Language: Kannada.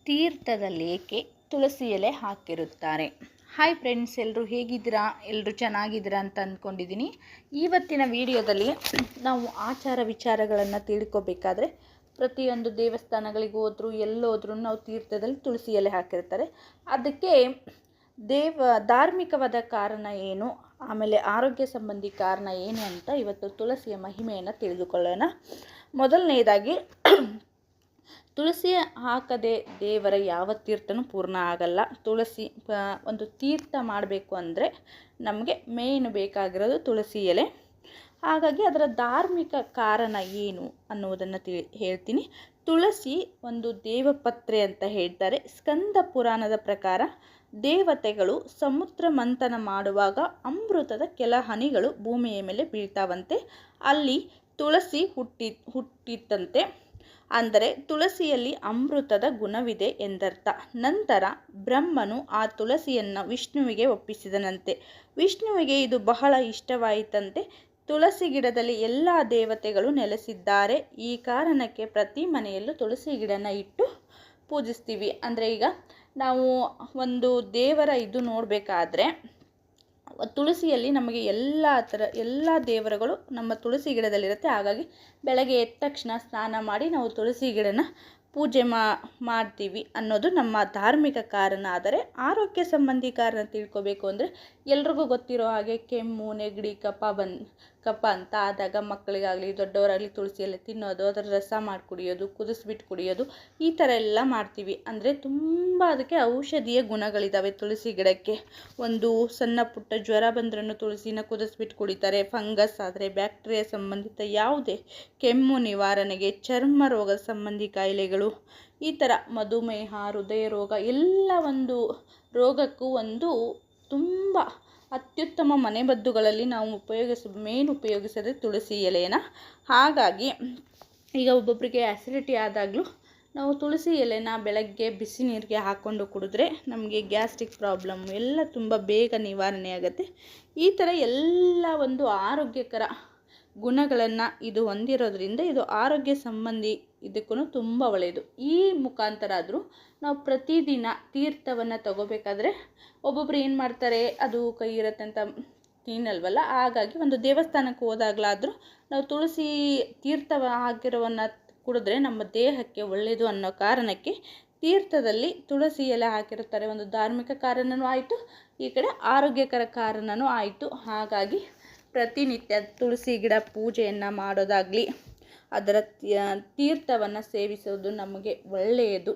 ತೀರ್ಥದಲ್ಲಿ ಏಕೆ ತುಳಸಿ ಎಲೆ ಹಾಕಿರುತ್ತಾರೆ? ಹಾಯ್ ಫ್ರೆಂಡ್ಸ್, ಎಲ್ಲರೂ ಹೇಗಿದ್ದೀರಾ? ಎಲ್ಲರೂ ಚೆನ್ನಾಗಿದ್ದೀರಾ ಅಂತ ಅಂದ್ಕೊಂಡಿದ್ದೀನಿ. ಇವತ್ತಿನ ವಿಡಿಯೋದಲ್ಲಿ ನಾವು ಆಚಾರ ವಿಚಾರಗಳನ್ನು ತಿಳ್ಕೊಬೇಕಾದ್ರೆ ಪ್ರತಿಯೊಂದು ದೇವಸ್ಥಾನಗಳಿಗೆ ಹೋದ್ರೂ ಎಲ್ಲೋದ್ರೂ ನಾವು ತೀರ್ಥದಲ್ಲಿ ತುಳಸಿ ಎಲೆ ಹಾಕಿರ್ತಾರೆ. ಅದಕ್ಕೆ ಧಾರ್ಮಿಕವಾದ ಕಾರಣ ಏನು, ಆಮೇಲೆ ಆರೋಗ್ಯ ಸಂಬಂಧಿ ಕಾರಣ ಏನು ಅಂತ ಇವತ್ತು ತುಳಸಿಯ ಮಹಿಮೆಯನ್ನು ತಿಳಿದುಕೊಳ್ಳೋಣ. ಮೊದಲನೇದಾಗಿ, ತುಳಸಿ ಹಾಕದೆ ದೇವರ ಯಾವ ತೀರ್ಥನೂ ಪೂರ್ಣ ಆಗಲ್ಲ. ತುಳಸಿ ಒಂದು ತೀರ್ಥ ಮಾಡಬೇಕು ಅಂದರೆ ನಮಗೆ ಮೇಯ್ನು ಬೇಕಾಗಿರೋದು ತುಳಸಿ ಎಲೆ. ಹಾಗಾಗಿ ಅದರ ಧಾರ್ಮಿಕ ಕಾರಣ ಏನು ಅನ್ನುವುದನ್ನು ಹೇಳ್ತೀನಿ. ತುಳಸಿ ಒಂದು ದೇವಪತ್ರೆ ಅಂತ ಹೇಳ್ತಾರೆ. ಸ್ಕಂದ ಪುರಾಣದ ಪ್ರಕಾರ ದೇವತೆಗಳು ಸಮುದ್ರ ಮಂಥನ ಮಾಡುವಾಗ ಅಮೃತದ ಕೆಲ ಹನಿಗಳು ಭೂಮಿಯ ಮೇಲೆ ಬೀಳ್ತಾವಂತೆ. ಅಲ್ಲಿ ತುಳಸಿ ಹುಟ್ಟಿತ್ತಂತೆ. ಅಂದರೆ ತುಳಸಿಯಲ್ಲಿ ಅಮೃತದ ಗುಣವಿದೆ ಎಂದರ್ಥ. ನಂತರ ಬ್ರಹ್ಮನು ಆ ತುಳಸಿಯನ್ನು ವಿಷ್ಣುವಿಗೆ ಒಪ್ಪಿಸಿದನಂತೆ. ವಿಷ್ಣುವಿಗೆ ಇದು ಬಹಳ ಇಷ್ಟವಾಯಿತಂತೆ. ತುಳಸಿ ಗಿಡದಲ್ಲಿ ಎಲ್ಲ ದೇವತೆಗಳು ನೆಲೆಸಿದ್ದಾರೆ. ಈ ಕಾರಣಕ್ಕೆ ಪ್ರತಿ ಮನೆಯಲ್ಲೂ ತುಳಸಿ ಗಿಡನ ಇಟ್ಟು ಪೂಜಿಸ್ತೀವಿ. ಅಂದರೆ ಈಗ ನಾವು ಒಂದು ದೇವರ ಇದು ನೋಡಬೇಕಾದ್ರೆ ತುಳಸಿಯಲ್ಲಿ ನಮಗೆ ಎಲ್ಲ ದೇವರುಗಳು ನಮ್ಮ ತುಳಸಿ ಗಿಡದಲ್ಲಿರುತ್ತೆ. ಹಾಗಾಗಿ ಬೆಳಗ್ಗೆ ಎದ್ದ ತಕ್ಷಣ ಸ್ನಾನ ಮಾಡಿ ನಾವು ತುಳಸಿ ಗಿಡನ ಪೂಜೆ ಮಾಡ್ತೀವಿ ಅನ್ನೋದು ನಮ್ಮ ಧಾರ್ಮಿಕ ಕಾರಣ. ಆದರೆ ಆರೋಗ್ಯ ಸಂಬಂಧಿ ಕಾರಣ ತಿಳ್ಕೊಬೇಕು ಅಂದರೆ ಎಲ್ರಿಗೂ ಗೊತ್ತಿರೋ ಹಾಗೆ ಕೆಮ್ಮು, ನೆಗಡಿ, ಕಫ ಅಂತ ಆದಾಗ ಮಕ್ಕಳಿಗಾಗಲಿ ದೊಡ್ಡವರಾಗಲಿ ತುಳಸಿಯಲ್ಲಿ ತಿನ್ನೋದು, ಅದರ ರಸ ಮಾಡಿ ಕುಡಿಯೋದು, ಕುದಿಸ್ಬಿಟ್ಟು ಕುಡಿಯೋದು, ಈ ಥರ ಎಲ್ಲ ಮಾಡ್ತೀವಿ. ಅಂದರೆ ತುಂಬ ಅದಕ್ಕೆ ಔಷಧೀಯ ಗುಣಗಳಿದ್ದಾವೆ ತುಳಸಿ ಗಿಡಕ್ಕೆ. ಒಂದು ಸಣ್ಣ ಪುಟ್ಟ ಜ್ವರ ಬಂದ್ರೂ ತುಳಸಿನ ಕುದಿಸ್ಬಿಟ್ಟು ಕುಡಿತಾರೆ. ಫಂಗಸ್ ಆದರೆ, ಬ್ಯಾಕ್ಟೀರಿಯಾ ಸಂಬಂಧಿತ ಯಾವುದೇ ಕೆಮ್ಮು ನಿವಾರಣೆಗೆ, ಚರ್ಮ ರೋಗ ಸಂಬಂಧಿ ಕಾಯಿಲೆಗಳು, ಈ ಥರ ಮಧುಮೇಹ, ಹೃದಯ ರೋಗ, ಎಲ್ಲ ಒಂದು ರೋಗಕ್ಕೂ ಒಂದು ತುಂಬ ಅತ್ಯುತ್ತಮ ಮನೆಮದ್ದುಗಳಲ್ಲಿ ನಾವು ಉಪಯೋಗಿಸೋದು ತುಳಸಿ ಎಲೆಯನ್ನು. ಹಾಗಾಗಿ ಈಗ ಒಬ್ಬೊಬ್ಬರಿಗೆ ಆ್ಯಸಿಡಿಟಿ ಆದಾಗಲೂ ನಾವು ತುಳಸಿ ಎಲೆನ ಬೆಳಗ್ಗೆ ಬಿಸಿ ನೀರಿಗೆ ಹಾಕ್ಕೊಂಡು ಕುಡಿದ್ರೆ ನಮಗೆ ಗ್ಯಾಸ್ಟ್ರಿಕ್ ಪ್ರಾಬ್ಲಮ್ ಎಲ್ಲ ತುಂಬ ಬೇಗ ನಿವಾರಣೆ ಆಗುತ್ತೆ. ಈ ಥರ ಎಲ್ಲ ಒಂದು ಆರೋಗ್ಯಕರ ಗುಣಗಳನ್ನು ಇದು ಹೊಂದಿರೋದ್ರಿಂದ ಇದು ಆರೋಗ್ಯ ಸಂಬಂಧಿ ಇದಕ್ಕೂ ತುಂಬ ಒಳ್ಳೆಯದು. ಈ ಮುಖಾಂತರ ಆದರೂ ನಾವು ಪ್ರತಿದಿನ ತೀರ್ಥವನ್ನು ತಗೋಬೇಕಾದ್ರೆ ಒಬ್ಬೊಬ್ರು ಏನು ಮಾಡ್ತಾರೆ, ಅದು ಕೈ ಇರುತ್ತೆ ಅಂತ ತಿನ್ನಲ್ವಲ್ಲ. ಹಾಗಾಗಿ ಒಂದು ದೇವಸ್ಥಾನಕ್ಕೆ ಹೋದಾಗಲಾದರೂ ನಾವು ತುಳಸಿ ತೀರ್ಥ ಹಾಕಿರೋವನ್ನು ಕುಡಿದ್ರೆ ನಮ್ಮ ದೇಹಕ್ಕೆ ಒಳ್ಳೆಯದು ಅನ್ನೋ ಕಾರಣಕ್ಕೆ ತೀರ್ಥದಲ್ಲಿ ತುಳಸಿ ಎಲೆ ಹಾಕಿರುತ್ತಾರೆ. ಒಂದು ಧಾರ್ಮಿಕ ಕಾರಣವೂ ಆಯಿತು, ಈ ಕಡೆ ಆರೋಗ್ಯಕರ ಕಾರಣವೂ ಆಯಿತು. ಹಾಗಾಗಿ ಪ್ರತಿನಿತ್ಯ ತುಳಸಿ ಗಿಡ ಪೂಜೆಯನ್ನು ಮಾಡೋದಾಗಲಿ, ಅದರ ತೀರ್ಥವನ್ನು ಸೇವಿಸೋದು ನಮಗೆ ಒಳ್ಳೆಯದು.